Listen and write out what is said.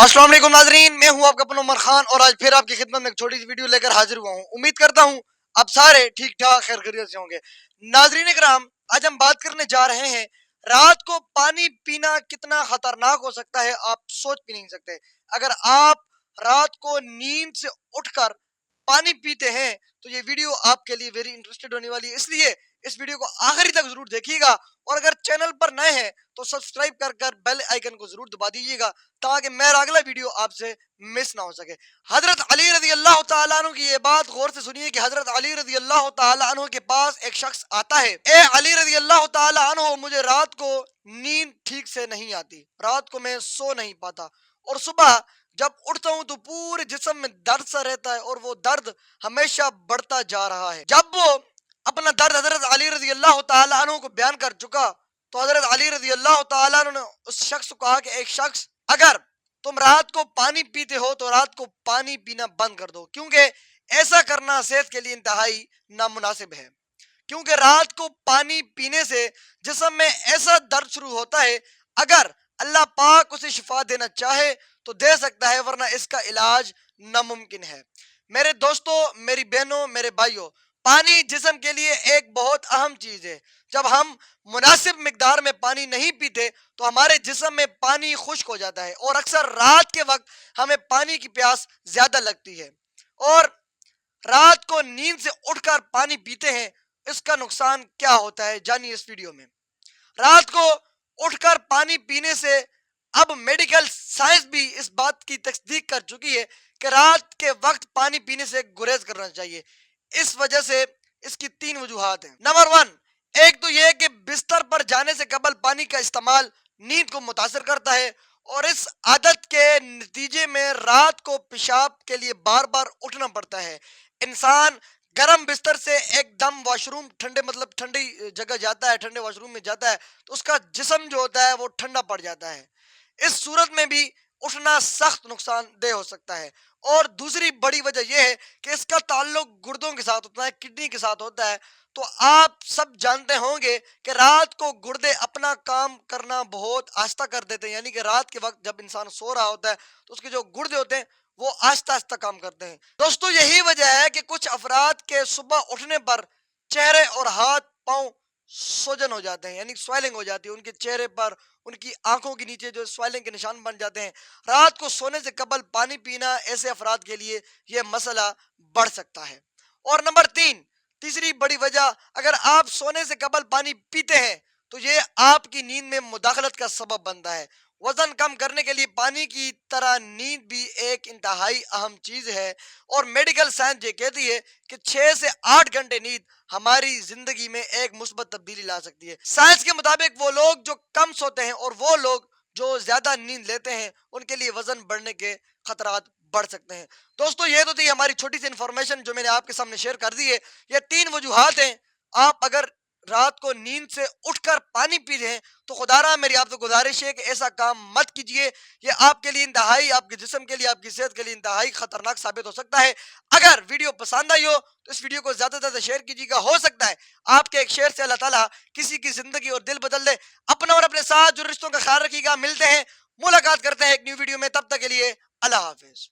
अस्सलाम वालेकुम नाजरीन, मैं हूं आपका अपना उमर खान और आज फिर आपकी खिदमत में एक छोटी सी वीडियो लेकर हाजिर हुआ हूं। उम्मीद करता हूं आप सारे ठीक ठाक खैर खैरियत से होंगे। नाजरीन कराम, आज हम बात करने जा रहे हैं रात को पानी पीना कितना खतरनाक हो सकता है, आप सोच भी नहीं सकते। अगर आप रात को नींद से उठकर पानी पीते हैं तो ये वीडियो आपके लिए वेरी इंटरेस्टेड होने वाली है, इसलिए इस वीडियो को आखिरी तक जरूर देखिएगा। और अगर चैनल पर नए हैं तो सब्सक्राइब कर बेल आइकन को जरूर दबा दीजिएगा ताकि मेरा अगला वीडियो आपसे मिस ना हो सके। हजरत अली रजी अल्लाह तआला अन्हु की ये बात गौर से सुनिए कि हजरत अली रजी अल्लाह तआला अन्हु के पास एक शख्स आता है, ए अली रजी अल्लाह तआला अन्हु, मुझे रात को नींद ठीक से नहीं आती, रात को मैं सो नहीं पाता और सुबह जब उठता हूँ तो पूरे जिस्म में दर्द सा रहता है और वो दर्द हमेशा बढ़ता जा रहा है। जब वो अपना दर्द हजरत अली रजी अल्लाह तआला अन्हु को बयान कर चुका तो हजरत अली रजी अल्लाह तआला अन्हु ने उस शख्स को कहा कि एक शख्स, अगर तुम रात को पानी पीते हो तो रात को पानी पीना बंद कर दो, क्योंकि ऐसा करना सेहत के लिए इंतहाई नामुनासिब है। क्योंकि रात को पानी पीने से जिस्म में ऐसा दर्द शुरू होता है, अगर अल्लाह पाक उसे शिफा देना चाहे तो दे सकता है, वरना इसका इलाज नामुमकिन है। मेरे दोस्तों, मेरी बहनों, मेरे भाइयों, पानी जिस्म के लिए एक बहुत अहम चीज है। जब हम मुनासिब मिकदार में पानी नहीं पीते तो हमारे जिस्म में पानी खुश्क हो जाता है और अक्सर रात के वक्त हमें पानी की प्यास ज्यादा लगती है। और रात को नींद से उठकर पानी पीते हैं, इसका नुकसान क्या होता है जानिए इस वीडियो में। रात को उठकर पानी पीने से अब मेडिकल साइंस भी इस बात की तस्दीक कर चुकी है कि रात के वक्त पानी पीने से गुरेज करना चाहिए। इस वजह से इसकी तीन वजूहात हैं। नंबर वन, एक तो यह कि बिस्तर पर जाने से कबल पानी का इस्तेमाल नींद को मुतासर करता है और इस आदत के नतीजे में रात को पेशाब के लिए बार बार उठना पड़ता है। इंसान गर्म बिस्तर से एकदम वॉशरूम ठंडे मतलब ठंडी जगह जाता है, ठंडे वॉशरूम में जाता है तो उसका जिस्म जो होता है वो ठंडा पड़ जाता है। इस सूरत में भी उठना सख्त नुकसानदेह हो सकता है। और दूसरी बड़ी वजह यह है कि इसका ताल्लुक गुर्दों के साथ होता है, किडनी के साथ होता है। तो आप सब जानते होंगे कि रात को गुर्दे अपना काम करना बहुत आहिस्ता कर देते हैं, यानी कि रात के वक्त जब इंसान सो रहा होता है तो उसके जो गुर्दे होते हैं वो आहिस्ता आहिस्ता काम करते हैं। दोस्तों, यही वजह है कि कुछ अफराद के सुबह उठने पर चेहरे और हाथ पांव सोजन हो जाते हैं, यानी स्वेलिंग हो जाती है उनके चेहरे पर, उनकी आंखों के नीचे जो स्वेलिंग के निशान बन जाते हैं। रात को सोने से कबल पानी पीना ऐसे अफराद के लिए यह मसला बढ़ सकता है। और नंबर तीन, तीसरी बड़ी वजह, अगर आप सोने से कबल पानी पीते हैं तो ये आपकी नींद में मुदाखलत का सबब बनता है। वजन कम करने के लिए पानी की तरह नींद भी एक इंतहाई अहम चीज है और मेडिकल साइंस ये कहती है कि 6 से 8 घंटे नींद हमारी जिंदगी में एक मुस्बत तब्दीली ला सकती है। साइंस के मुताबिक वो लोग जो कम सोते हैं और वो लोग जो ज्यादा नींद लेते हैं उनके लिए वजन बढ़ने के खतरात बढ़ सकते हैं। दोस्तों, ये तो थी हमारी छोटी सी इंफॉर्मेशन जो मैंने आपके सामने शेयर कर दी है। ये तीन वजूहात हैं। आप अगर रात को नींद से उठकर पानी पी रहे हैं तो खुदारा मेरी आपसे गुजारिश है कि ऐसा काम मत कीजिए। ये आपके लिए इंतहाई, आपके जिस्म के लिए, आपकी सेहत के लिए इंतहाई खतरनाक साबित हो सकता है। अगर वीडियो पसंद आई हो तो इस वीडियो को ज्यादा से ज्यादा शेयर कीजिएगा। हो सकता है आपके एक शेयर से अल्लाह ताला किसी की जिंदगी और दिल बदल दे। अपना और अपने साथ जो रिश्तों का ख्याल रखिएगा। मिलते हैं, मुलाकात करते हैं एक न्यू वीडियो में। तब तक के लिए अल्लाह हाफिज।